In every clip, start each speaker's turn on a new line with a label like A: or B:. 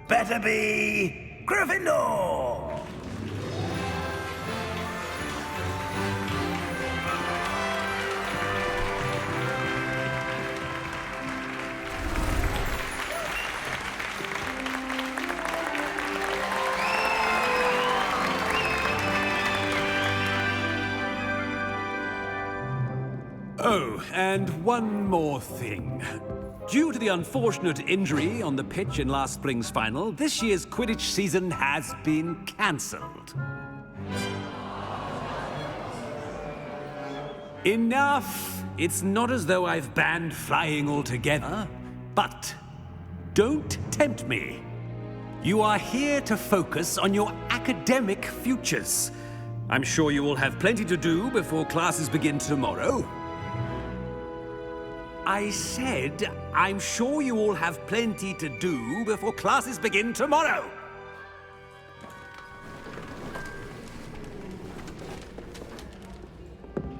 A: better be Gryffindor!
B: Oh, and one more thing. Due to the unfortunate injury on the pitch in last spring's final, this year's Quidditch season has been cancelled. Enough! It's not as though I've banned flying altogether, but don't tempt me. You are here to focus on your academic futures. I'm sure you will have plenty to do before classes begin tomorrow. I said, I'm sure you all have plenty to do before classes begin tomorrow.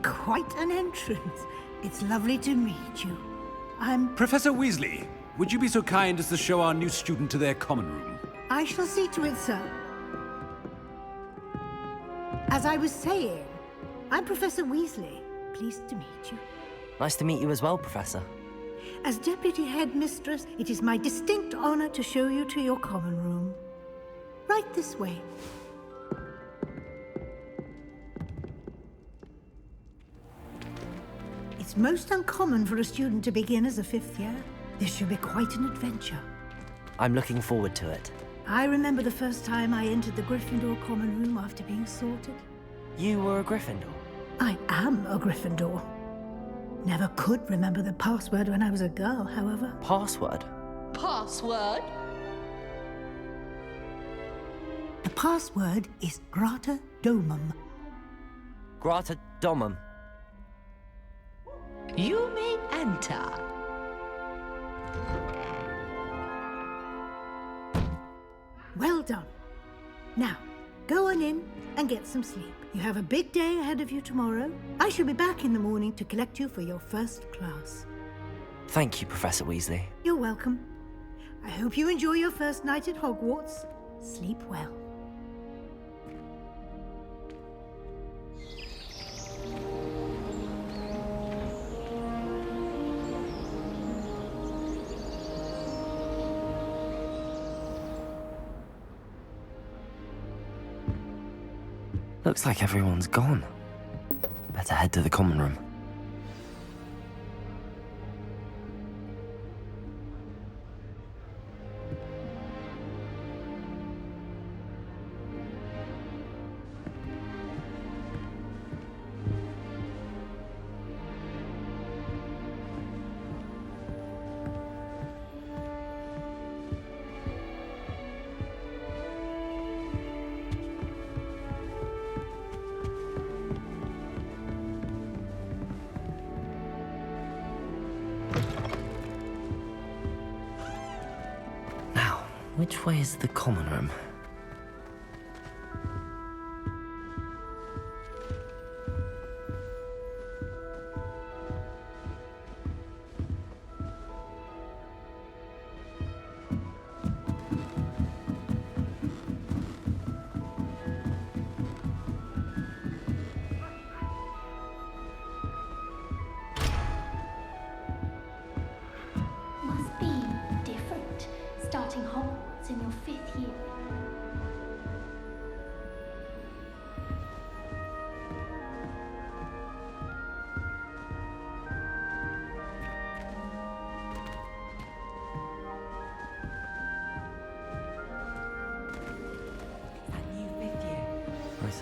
C: Quite an entrance. It's lovely to meet you. I'm...
B: Professor Weasley, would you be so kind as to show our new student to their common room?
C: I shall see to it, sir. As I was saying, I'm Professor Weasley. Pleased to meet you.
D: Nice to meet you as well, Professor.
C: As Deputy Headmistress, it is my distinct honor to show you to your common room. Right this way. It's most uncommon for a student to begin as a fifth year. This should be quite an adventure.
D: I'm looking forward to it.
C: I remember the first time I entered the Gryffindor common room after being sorted.
D: You were a Gryffindor?
C: I am a Gryffindor. Never could remember the password when I was a girl, however.
D: Password?
E: Password?
C: The password is Grata Domum.
D: Grata Domum.
E: You may enter.
C: Well done. Now, go on in and get some sleep. You have a big day ahead of you tomorrow. I shall be back in the morning to collect you for your first class.
D: Thank you, Professor Weasley.
C: You're welcome. I hope you enjoy your first night at Hogwarts. Sleep well.
D: Looks like everyone's gone. Better head to the common room. Which way is the common room?
F: Must be different, starting Hogwarts in your 5th year.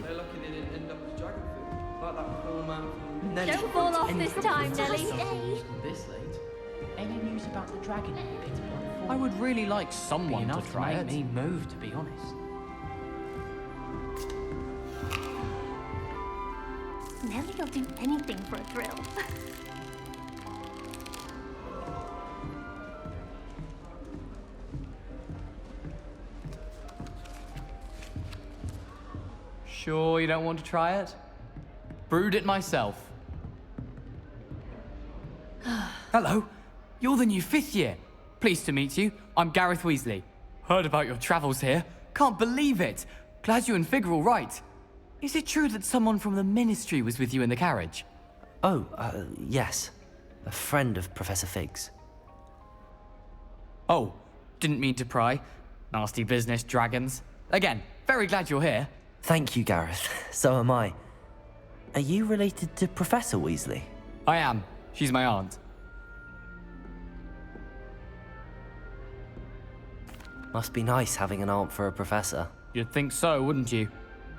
G: They're lucky they didn't end up as dragon food, like that poor man from...
F: Don't fall off this time, Nelly.
H: This late? Any news about the dragon I would really like someone to try it. Me move, to be honest.
F: Nelly will do anything for a thrill.
H: Sure you don't want to try it? Brewed it myself.
I: Hello, you're the new 5th year. Pleased to meet you. I'm Gareth Weasley.
H: Heard about your travels here. Can't believe it. Glad you and Fig are all right. Is it true that someone from the Ministry was with you in the carriage?
D: Oh, yes. A friend of Professor Fig's.
H: Oh, didn't mean to pry. Nasty business, dragons. Again, very glad you're here.
D: Thank you, Gareth. So am I. Are you related to Professor Weasley?
H: I am. She's my aunt.
D: Must be nice having an aunt for a professor.
H: You'd think so, wouldn't you?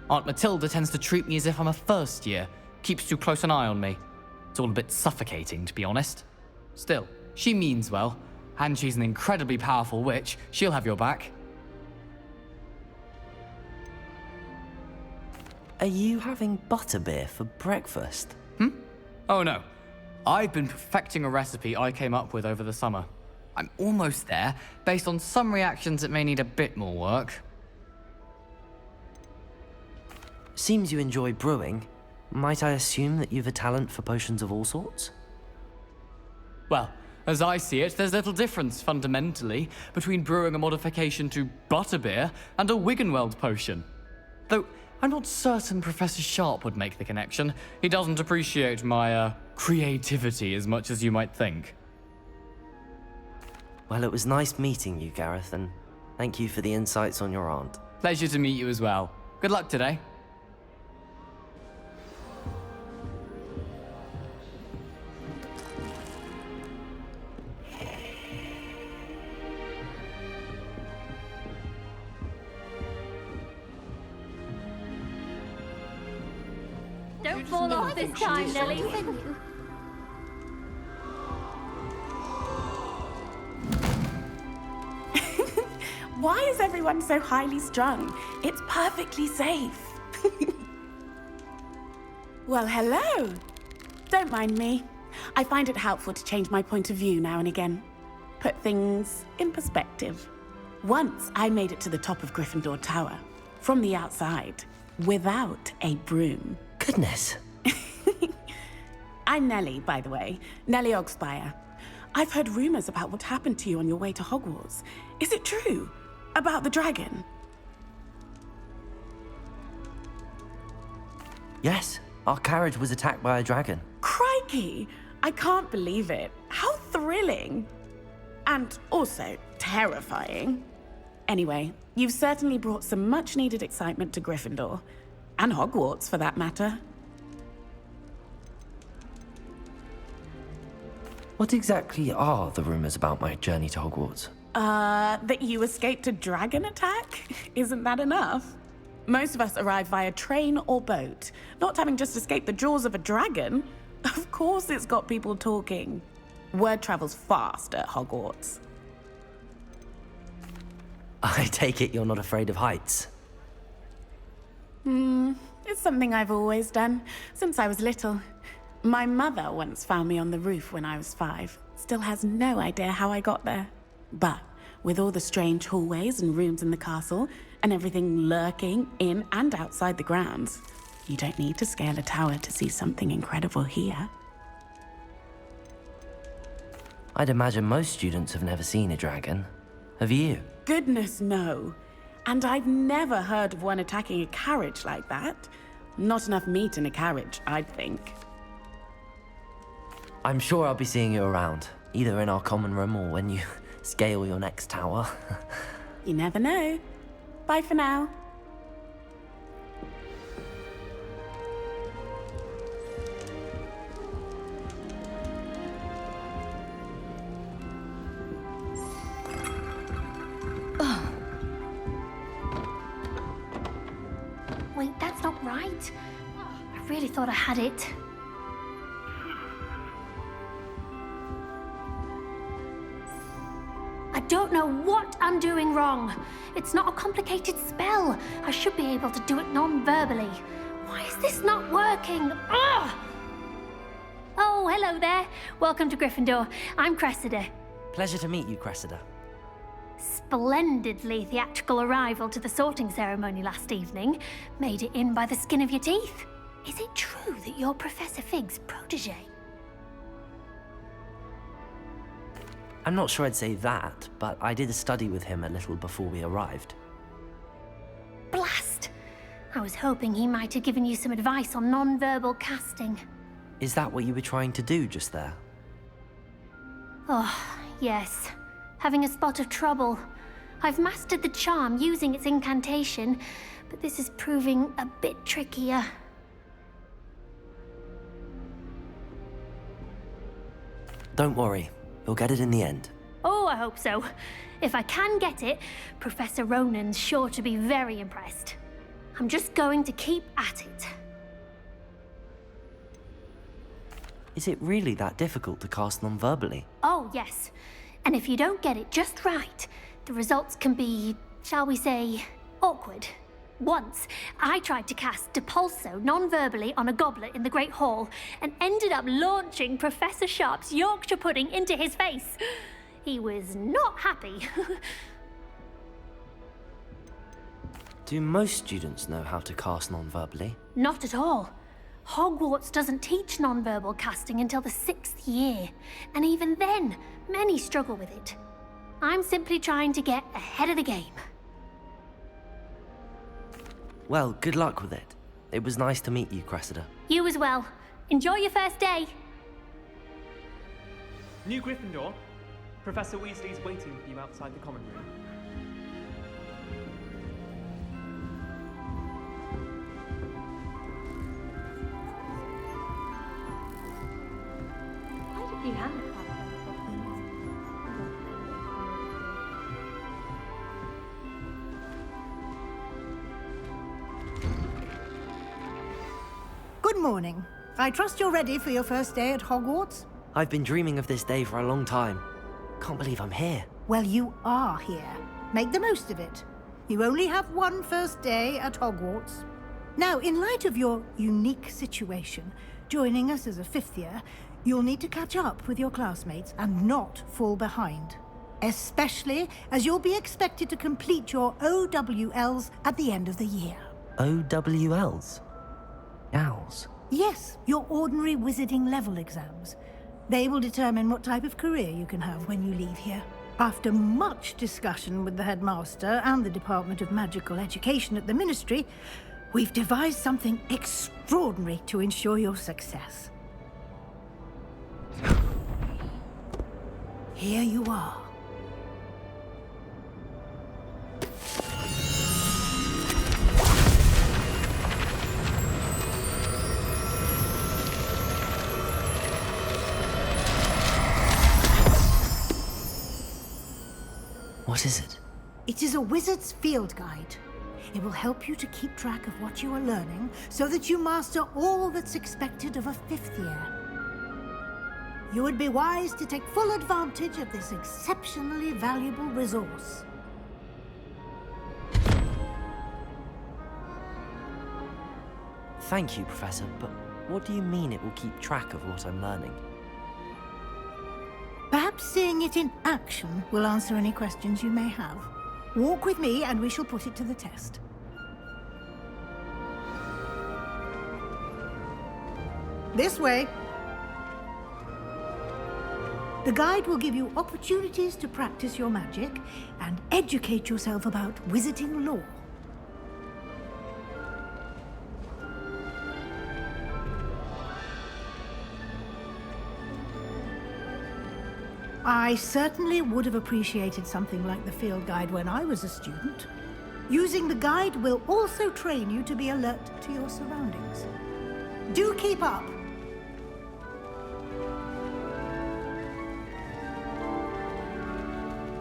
H: Aunt Matilda tends to treat me as if I'm a first year. Keeps too close an eye on me. It's all a bit suffocating, to be honest. Still, she means well. And she's an incredibly powerful witch. She'll have your back.
D: Are you having butterbeer for breakfast?
H: Oh no. I've been perfecting a recipe I came up with over the summer. I'm almost there, based on some reactions that may need a bit more work.
D: Seems you enjoy brewing. Might I assume that you've a talent for potions of all sorts?
H: Well, as I see it, there's little difference, fundamentally, between brewing a modification to butterbeer and a Wiggenweld potion. Though, I'm not certain Professor Sharp would make the connection. He doesn't appreciate my, creativity as much as you might think.
D: Well, it was nice meeting you, Gareth, and thank you for the insights on your aunt.
H: Pleasure to meet you as well. Good luck today.
F: Don't fall off this time, Nelly.
I: Why is everyone so highly strung? It's perfectly safe. Well, hello. Don't mind me. I find it helpful to change my point of view now and again. Put things in perspective. Once I made it to the top of Gryffindor Tower, from the outside, without a broom.
D: Goodness.
I: I'm Nellie, by the way. Nellie Ogspire. I've heard rumors about what happened to you on your way to Hogwarts. Is it true? About the dragon?
D: Yes, our carriage was attacked by a dragon.
I: Crikey! I can't believe it. How thrilling! And also terrifying. Anyway, you've certainly brought some much-needed excitement to Gryffindor. And Hogwarts, for that matter.
D: What exactly are the rumors about my journey to Hogwarts?
I: That you escaped a dragon attack? Isn't that enough? Most of us arrive via train or boat, not having just escaped the jaws of a dragon. Of course it's got people talking. Word travels fast at Hogwarts.
D: I take it you're not afraid of heights.
I: It's something I've always done, since I was little. My mother once found me on the roof when I was 5. Still has no idea how I got there. But with all the strange hallways and rooms in the castle, and everything lurking in and outside the grounds, you don't need to scale a tower to see something incredible here.
D: I'd imagine most students have never seen a dragon. Have you?
I: Goodness, no. And I've never heard of one attacking a carriage like that. Not enough meat in a carriage, I'd think.
D: I'm sure I'll be seeing you around, either in our common room or when you scale your next tower.
I: You never know. Bye for now.
F: Wait, that's not right. I really thought I had it. I don't know what I'm doing wrong. It's not a complicated spell. I should be able to do it non-verbally. Why is this not working? Ugh! Oh, hello there. Welcome to Gryffindor. I'm Cressida.
D: Pleasure to meet you, Cressida.
F: Splendidly theatrical arrival to the sorting ceremony last evening. Made it in by the skin of your teeth. Is it true that you're Professor Fig's protege?
D: I'm not sure I'd say that, but I did study with him a little before we arrived.
F: Blast! I was hoping he might have given you some advice on non-verbal casting.
D: Is that what you were trying to do just there?
F: Oh, yes. Having a spot of trouble. I've mastered the charm using its incantation, but this is proving a bit trickier.
D: Don't worry, you'll get it in the end.
F: Oh, I hope so. If I can get it, Professor Ronan's sure to be very impressed. I'm just going to keep at it.
D: Is it really that difficult to cast non-verbally?
F: Oh, yes. And if you don't get it just right, the results can be, shall we say, awkward. Once, I tried to cast Depulso non-verbally on a goblet in the Great Hall and ended up launching Professor Sharp's Yorkshire pudding into his face. He was not happy.
D: Do most students know how to cast non-verbally?
F: Not at all. Hogwarts doesn't teach non-verbal casting until the 6th year, and even then, many struggle with it. I'm simply trying to get ahead of the game.
D: Well, good luck with it. It was nice to meet you, Cressida.
F: You as well. Enjoy your first day.
J: New Gryffindor. Professor Weasley's waiting for you outside the common room.
F: Quite a few hand clubs.
C: Good morning. I trust you're ready for your first day at Hogwarts?
D: I've been dreaming of this day for a long time. Can't believe I'm here.
C: Well, you are here. Make the most of it. You only have one first day at Hogwarts. Now, in light of your unique situation, joining us as a 5th year, you'll need to catch up with your classmates and not fall behind. Especially as you'll be expected to complete your OWLs at the end of the year.
D: OWLs? Owls?
C: Yes, your ordinary wizarding level exams. They will determine what type of career you can have when you leave here. After much discussion with the headmaster and the Department of Magical Education at the Ministry, we've devised something extraordinary to ensure your success. Here you are.
D: What is it?
C: It is a wizard's field guide. It will help you to keep track of what you are learning so that you master all that's expected of a 5th year. You would be wise to take full advantage of this exceptionally valuable resource.
D: Thank you, Professor, but what do you mean it will keep track of what I'm learning?
C: Perhaps seeing it in action will answer any questions you may have. Walk with me and we shall put it to the test. This way. The guide will give you opportunities to practice your magic and educate yourself about wizarding lore. I certainly would have appreciated something like the field guide when I was a student. Using the guide will also train you to be alert to your surroundings. Do keep up!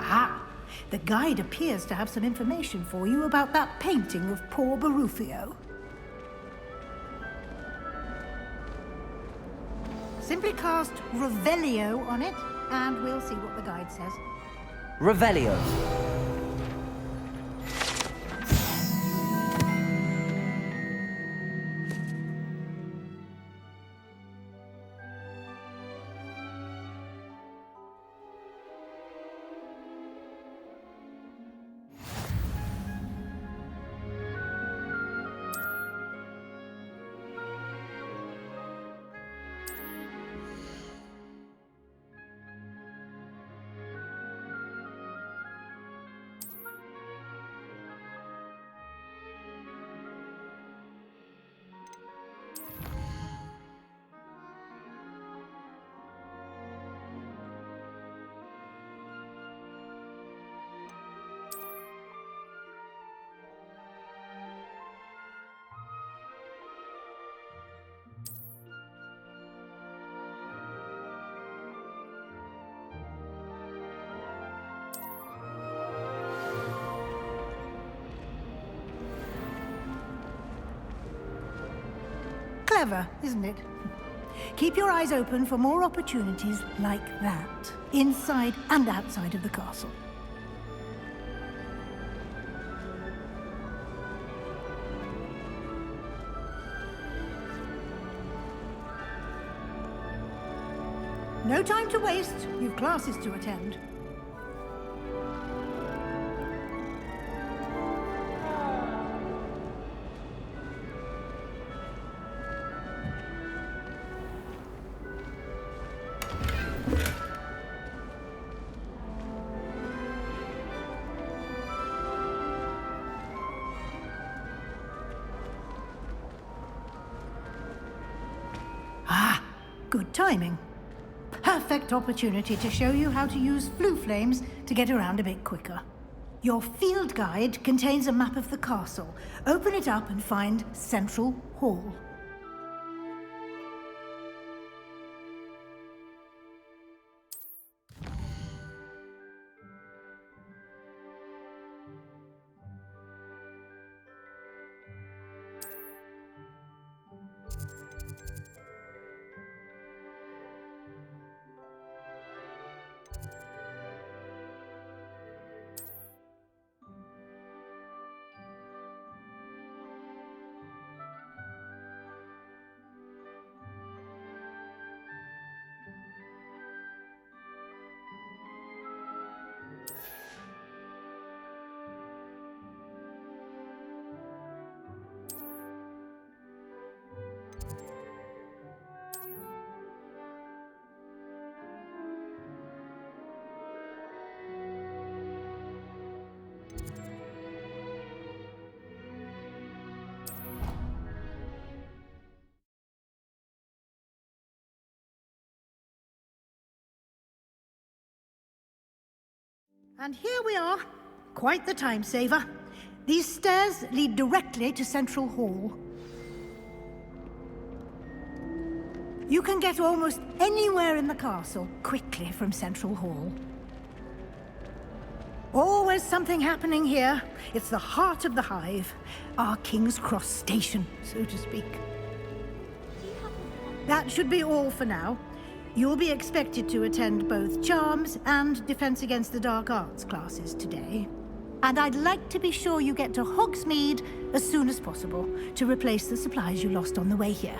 C: Ah, the guide appears to have some information for you about that painting of poor Barufio. Simply cast Revelio on it, and we'll see what the guide says.
D: Revelio.
C: Clever, isn't it? Keep your eyes open for more opportunities like that, inside and outside of the castle. No time to waste. You've classes to attend. Ah, good timing. Perfect opportunity to show you how to use flue flames to get around a bit quicker. Your field guide contains a map of the castle. Open it up and find Central Hall. And here we are. Quite the time saver. These stairs lead directly to Central Hall. You can get almost anywhere in the castle quickly from Central Hall. Always something happening here. It's the heart of the hive. Our King's Cross station, so to speak. That should be all for now. You'll be expected to attend both Charms and Defense Against the Dark Arts classes today. And I'd like to be sure you get to Hogsmeade as soon as possible to replace the supplies you lost on the way here.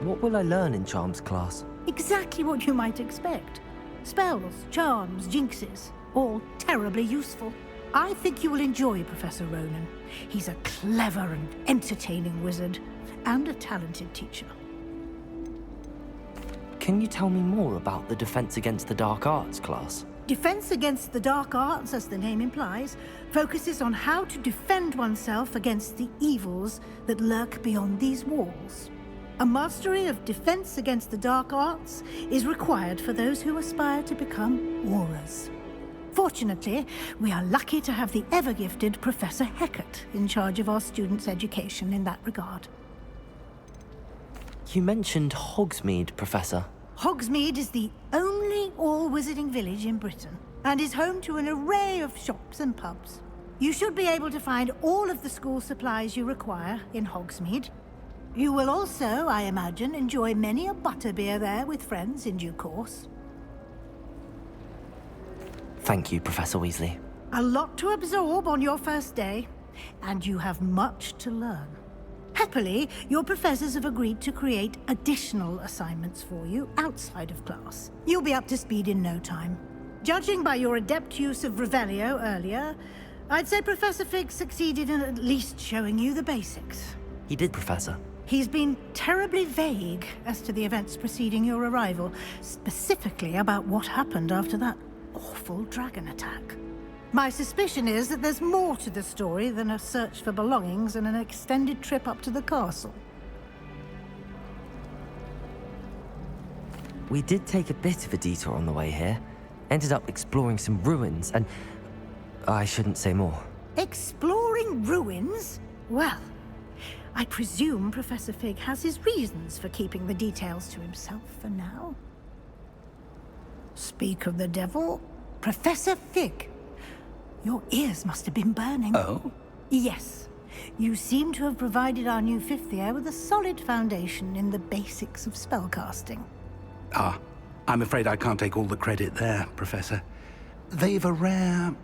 D: What will I learn in Charms class?
C: Exactly what you might expect. Spells, charms, jinxes, all terribly useful. I think you will enjoy Professor Ronan. He's a clever and entertaining wizard, and a talented teacher.
D: Can you tell me more about the Defense Against the Dark Arts class?
C: Defense Against the Dark Arts, as the name implies, focuses on how to defend oneself against the evils that lurk beyond these walls. A mastery of Defense Against the Dark Arts is required for those who aspire to become aurors. Fortunately, we are lucky to have the ever-gifted Professor Hecat in charge of our students' education in that regard.
D: You mentioned Hogsmeade, Professor.
C: Hogsmeade is the only all-wizarding village in Britain, and is home to an array of shops and pubs. You should be able to find all of the school supplies you require in Hogsmeade. You will also, I imagine, enjoy many a butterbeer there with friends in due course.
D: Thank you, Professor Weasley.
C: A lot to absorb on your first day, and you have much to learn. Happily, your professors have agreed to create additional assignments for you outside of class. You'll be up to speed in no time. Judging by your adept use of Revelio earlier, I'd say Professor Fig succeeded in at least showing you the basics.
D: He did, Professor.
C: He's been terribly vague as to the events preceding your arrival, specifically about what happened after that awful dragon attack. My suspicion is that there's more to the story than a search for belongings and an extended trip up to the castle.
D: We did take a bit of a detour on the way here. Ended up exploring some ruins and... I shouldn't say more.
C: Exploring ruins? Well, I presume Professor Fig has his reasons for keeping the details to himself for now. Speak of the devil, Professor Fig. Your ears must have been burning.
A: Oh?
C: Yes. You seem to have provided our new fifth year with a solid foundation in the basics of spellcasting.
A: Ah, I'm afraid I can't take all the credit there, Professor. They've a rare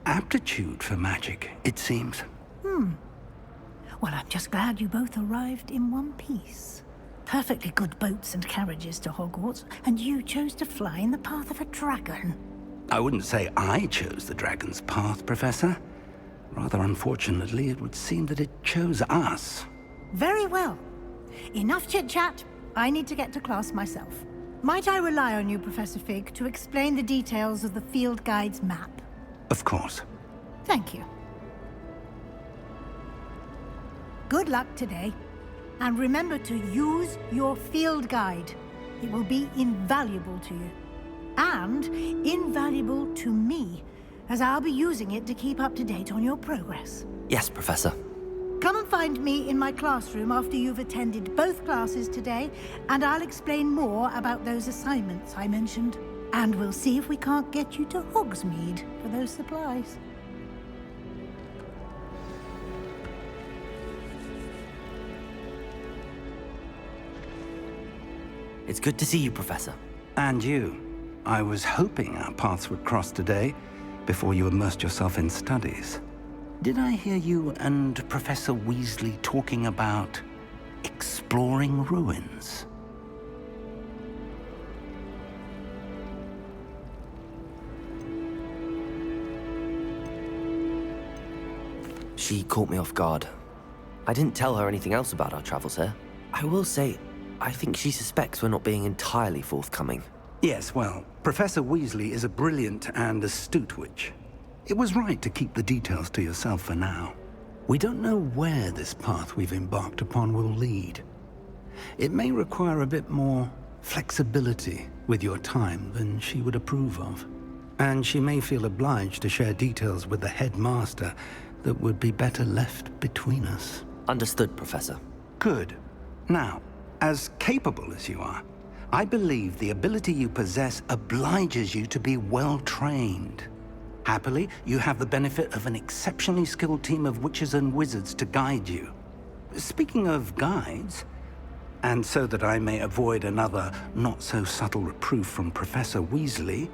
A: aptitude for magic, it seems.
C: Well, I'm just glad you both arrived in one piece. Perfectly good boats and carriages to Hogwarts, and you chose to fly in the path of a dragon.
A: I wouldn't say I chose the dragon's path, Professor. Rather unfortunately, it would seem that it chose us.
C: Very well. Enough chit-chat. I need to get to class myself. Might I rely on you, Professor Fig, to explain the details of the field guide's map?
A: Of course.
C: Thank you. Good luck today. And remember to use your field guide. It will be invaluable to you. And invaluable to me, as I'll be using it to keep up to date on your progress.
D: Yes, Professor.
C: Come and find me in my classroom after you've attended both classes today, and I'll explain more about those assignments I mentioned. And we'll see if we can't get you to Hogsmeade for those supplies.
D: It's good to see you, Professor.
A: And you. I was hoping our paths would cross today, before you immersed yourself in studies. Did I hear you and Professor Weasley talking about exploring ruins?
D: She caught me off guard. I didn't tell her anything else about our travels here. I will say, I think she suspects we're not being entirely forthcoming.
A: Yes, well, Professor Weasley is a brilliant and astute witch. It was right to keep the details to yourself for now. We don't know where this path we've embarked upon will lead. It may require a bit more flexibility with your time than she would approve of. And she may feel obliged to share details with the headmaster that would be better left between us.
D: Understood, Professor.
A: Good. Now, as capable as you are, I believe the ability you possess obliges you to be well-trained. Happily, you have the benefit of an exceptionally skilled team of witches and wizards to guide you. Speaking of guides, and so that I may avoid another not-so-subtle reproof from Professor Weasley,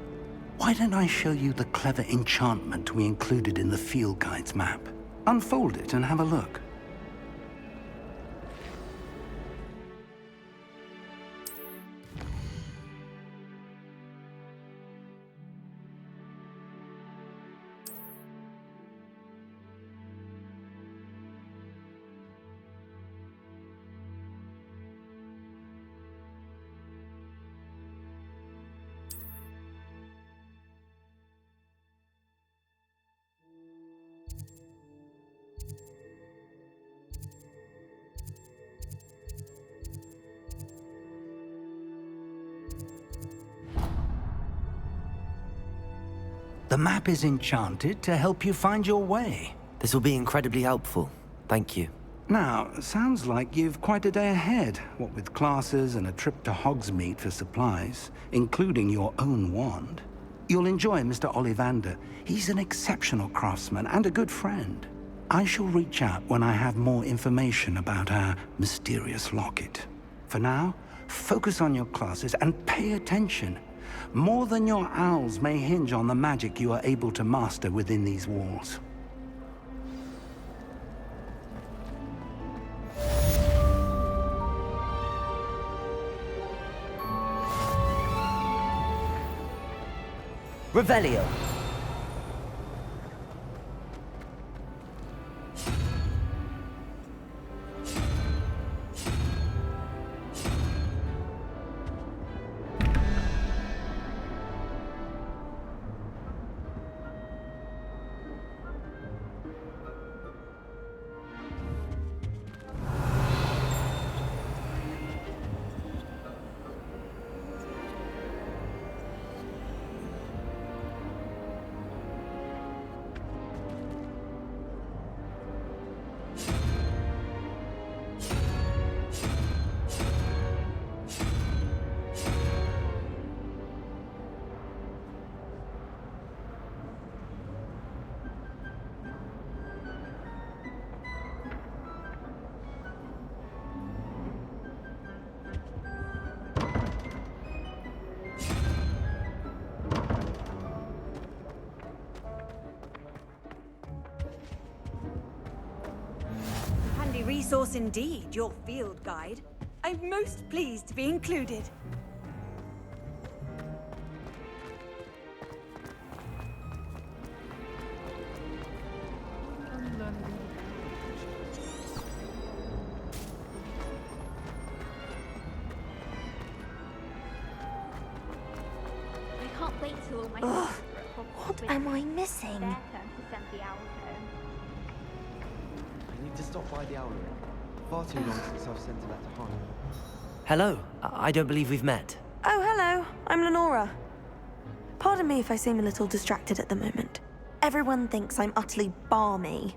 A: why don't I show you the clever enchantment we included in the field guide's map? Unfold it and have a look. The map is enchanted to help you find your way.
D: This will be incredibly helpful. Thank you.
A: Now, sounds like you've quite a day ahead, what with classes and a trip to Hogsmeade for supplies, including your own wand. You'll enjoy Mr. Ollivander. He's an exceptional craftsman and a good friend. I shall reach out when I have more information about our mysterious locket. For now, focus on your classes and pay attention. More than your owls may hinge on the magic you are able to master within these walls.
D: Revelio.
K: resource indeed, your field guide. I'm most pleased to be included.
L: I can't wait till all my
M: What am I missing?
L: Their turn to send the owls home.
G: I need to stop by the owlery. Far too long since I've sent a letter home.
D: Hello. I don't believe we've met.
M: Oh, hello. I'm Lenora. Pardon me if I seem a little distracted at the moment. Everyone thinks I'm utterly balmy.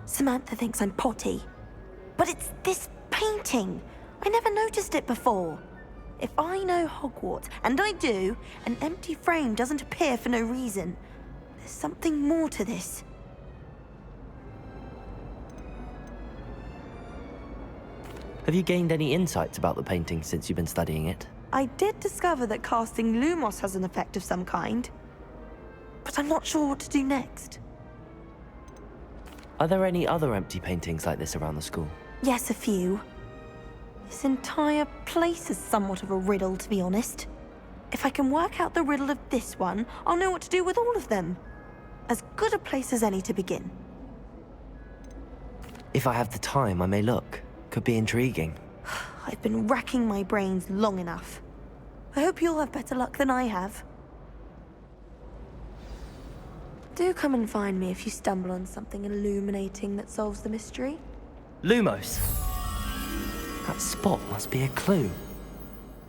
M: Samantha thinks I'm potty. But it's this painting. I never noticed it before. If I know Hogwarts, and I do, an empty frame doesn't appear for no reason. There's something more to this.
D: Have you gained any insights about the painting since you've been studying it?
M: I did discover that casting Lumos has an effect of some kind. But I'm not sure what to do next.
D: Are there any other empty paintings like this around the school?
M: Yes, a few. This entire place is somewhat of a riddle, to be honest. If I can work out the riddle of this one, I'll know what to do with all of them. As good a place as any to begin.
D: If I have the time, I may look. Could be intriguing.
M: I've been racking my brains long enough. I hope you'll have better luck than I have. Do come and find me if you stumble on something illuminating that solves the mystery.
D: Lumos! That spot must be a clue.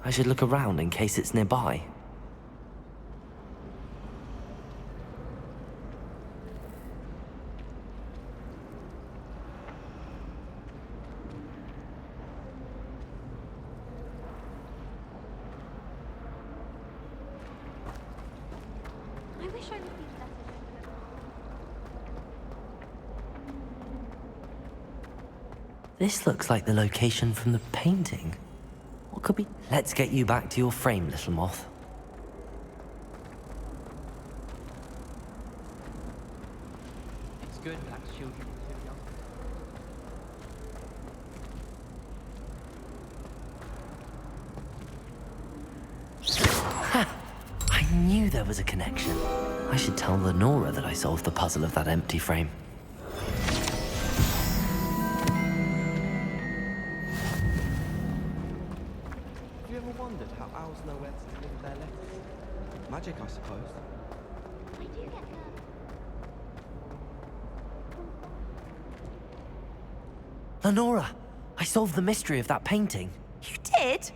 D: I should look around in case it's nearby.
L: I wish I received letters.
D: This looks like the location from the painting. What could be? Let's get you back to your frame, little moth.
J: It's good that children are too young.
D: Ha! I knew there was a connection. I should tell Lenora that I solved the puzzle of that empty frame.
G: Have you ever wondered how owls know where to deliver their letters? Magic, I suppose.
L: I do get nervous.
D: Lenora! I solved the mystery of that painting.
M: You did?